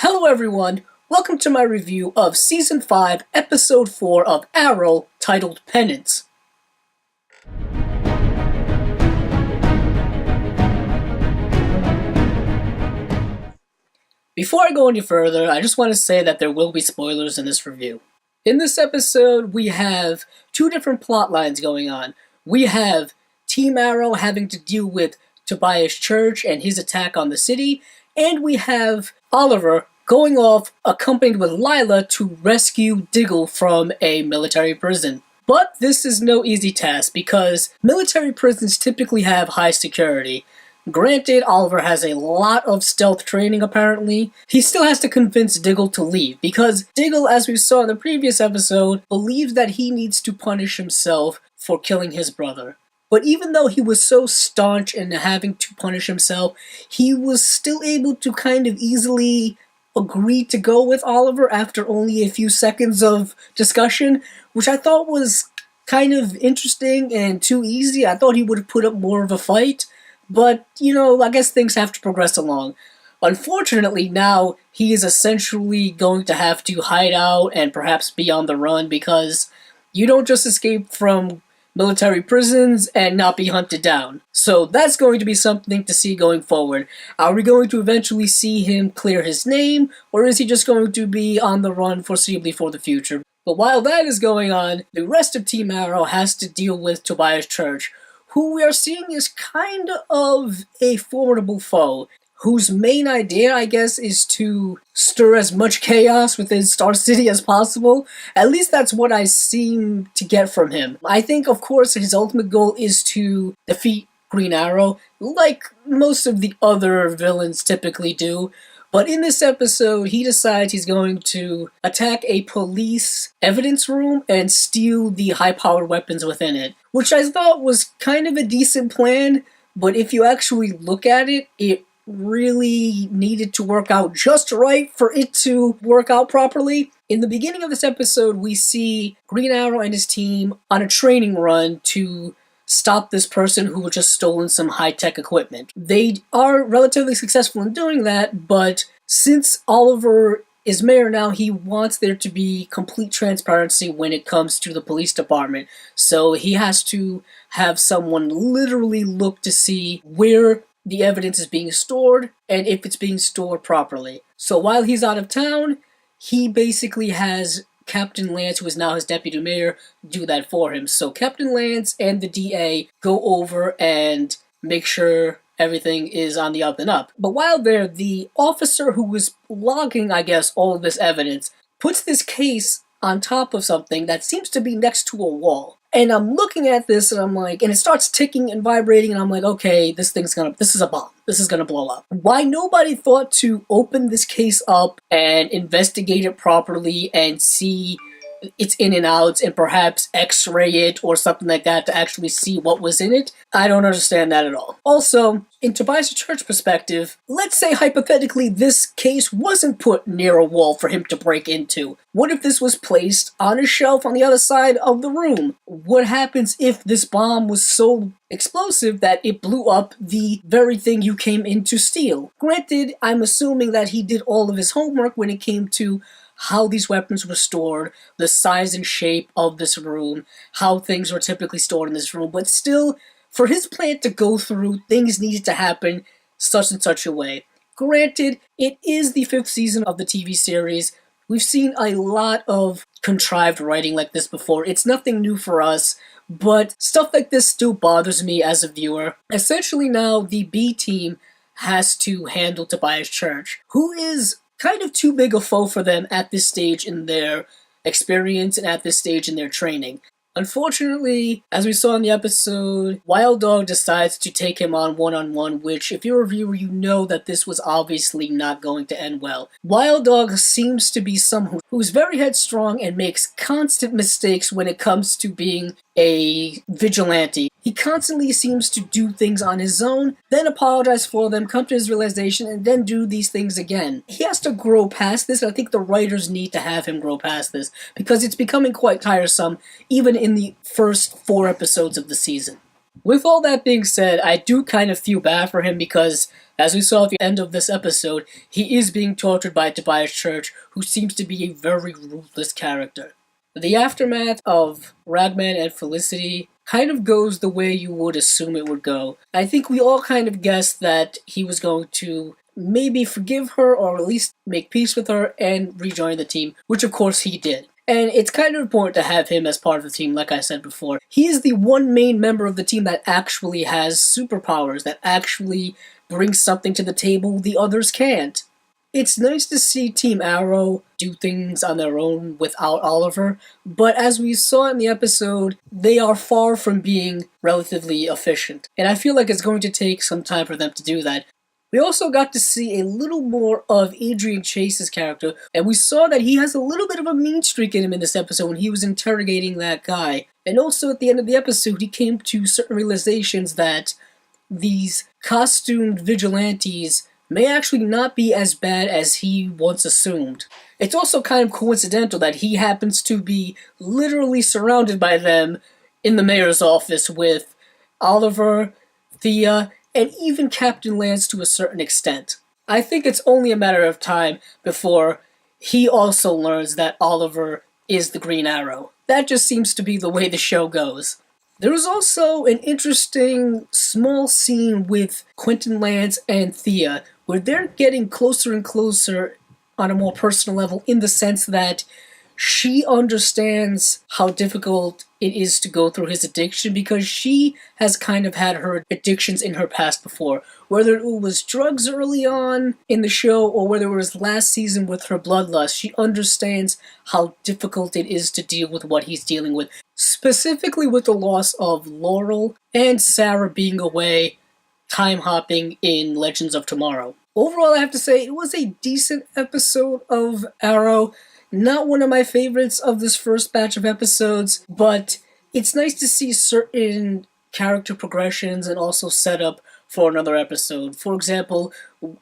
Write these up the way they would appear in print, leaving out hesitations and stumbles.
Hello everyone, welcome to my review of Season 5, Episode 4 of Arrow, titled Penance. Before I go any further, I just want to say that there will be spoilers in this review. In this episode, we have two different plot lines going on. We have Team Arrow having to deal with Tobias Church and his attack on the city, and we have Oliver going off accompanied with Lila to rescue Diggle from a military prison. But this is no easy task because military prisons typically have high security. Granted, Oliver has a lot of stealth training apparently. He still has to convince Diggle to leave because Diggle, as we saw in the previous episode, believes that he needs to punish himself for killing his brother. But even though he was so staunch in having to punish himself, he was still able to kind of easily agree to go with Oliver after only a few seconds of discussion, which I thought was kind of interesting and too easy. I thought he would have put up more of a fight, but, I guess things have to progress along. Unfortunately, now he is essentially going to have to hide out and perhaps be on the run because you don't just escape from military prisons and not be hunted down. So that's going to be something to see going forward. Are we going to eventually see him clear his name, or is he just going to be on the run foreseeably for the future? But while that is going on, the rest of Team Arrow has to deal with Tobias Church, who we are seeing is kind of a formidable foe, whose main idea, I guess, is to stir as much chaos within Star City as possible. At least that's what I seem to get from him. I think, of course, his ultimate goal is to defeat Green Arrow, like most of the other villains typically do. But in this episode, he decides he's going to attack a police evidence room and steal the high-powered weapons within it, which I thought was kind of a decent plan, but if you actually look at it, it really needed to work out just right for it to work out properly. In the beginning of this episode, we see Green Arrow and his team on a training run to stop this person who had just stolen some high-tech equipment. They are relatively successful in doing that, but since Oliver is mayor now, he wants there to be complete transparency when it comes to the police department. So he has to have someone literally look to see where the evidence is being stored, and if it's being stored properly. So while he's out of town, he basically has Captain Lance, who is now his deputy mayor, do that for him. So Captain Lance and the DA go over and make sure everything is on the up and up. But while there, the officer who was logging, I guess, all of this evidence, puts this case on top of something that seems to be next to a wall. And I'm looking at this and I'm like, and it starts ticking and vibrating and I'm like, okay, this is a bomb. This is gonna blow up. Why nobody thought to open this case up and investigate it properly and see its in and outs and perhaps x-ray it or something like that to actually see what was in it, I don't understand that at all. Also, in Tobias Church's perspective, let's say hypothetically this case wasn't put near a wall for him to break into. What if this was placed on a shelf on the other side of the room? What happens if this bomb was so explosive that it blew up the very thing you came in to steal? Granted, I'm assuming that he did all of his homework when it came to how these weapons were stored, the size and shape of this room, how things were typically stored in this room, but still, for his plan to go through, things needed to happen such and such a way. Granted, it is the 5th season of the TV series. We've seen a lot of contrived writing like this before. It's nothing new for us, but stuff like this still bothers me as a viewer. Essentially now, the B team has to handle Tobias Church, who is kind of too big a foe for them at this stage in their experience and at this stage in their training. Unfortunately, as we saw in the episode, Wild Dog decides to take him on one-on-one, which, if you're a viewer, you know that this was obviously not going to end well. Wild Dog seems to be someone who's very headstrong and makes constant mistakes when it comes to being a vigilante. He constantly seems to do things on his own, then apologize for them, come to his realization, and then do these things again. He has to grow past this, and I think the writers need to have him grow past this, because it's becoming quite tiresome, even in the first 4 episodes of the season. With all that being said, I do kind of feel bad for him because, as we saw at the end of this episode, he is being tortured by Tobias Church, who seems to be a very ruthless character. The aftermath of Ragman and Felicity kind of goes the way you would assume it would go. I think we all kind of guessed that he was going to maybe forgive her or at least make peace with her and rejoin the team, which of course he did. And it's kind of important to have him as part of the team, like I said before. He is the one main member of the team that actually has superpowers, that actually brings something to the table the others can't. It's nice to see Team Arrow do things on their own without Oliver, but as we saw in the episode, they are far from being relatively efficient. And I feel like it's going to take some time for them to do that. We also got to see a little more of Adrian Chase's character, and we saw that he has a little bit of a mean streak in him in this episode when he was interrogating that guy. And also at the end of the episode, he came to certain realizations that these costumed vigilantes may actually not be as bad as he once assumed. It's also kind of coincidental that he happens to be literally surrounded by them in the mayor's office with Oliver, Thea, and even Captain Lance to a certain extent. I think it's only a matter of time before he also learns that Oliver is the Green Arrow. That just seems to be the way the show goes. There was also an interesting small scene with Quentin Lance and Thea, where they're getting closer and closer on a more personal level in the sense that she understands how difficult it is to go through his addiction because she has kind of had her addictions in her past before. Whether it was drugs early on in the show or whether it was last season with her bloodlust, she understands how difficult it is to deal with what he's dealing with. Specifically with the loss of Laurel and Sarah being away, time hopping in Legends of Tomorrow. Overall, I have to say, it was a decent episode of Arrow. Not one of my favorites of this first batch of episodes, but it's nice to see certain character progressions and also setup for another episode. For example,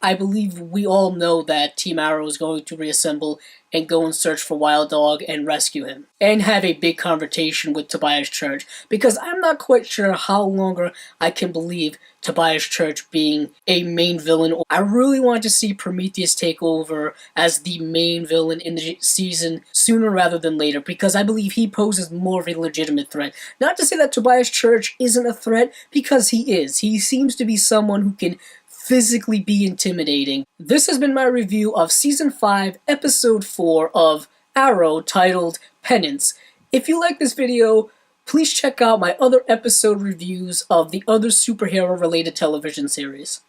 I believe we all know that Team Arrow is going to reassemble and go and search for Wild Dog and rescue him. And have a big confrontation with Tobias Church, because I'm not quite sure how longer I can believe Tobias Church being a main villain. I really want to see Prometheus take over as the main villain in the season sooner rather than later, because I believe he poses more of a legitimate threat. Not to say that Tobias Church isn't a threat, because he is. He seems to be someone who can physically be intimidating. This has been my review of Season 5, Episode 4 of Arrow, titled Penance. If you like this video, please check out my other episode reviews of the other superhero-related television series.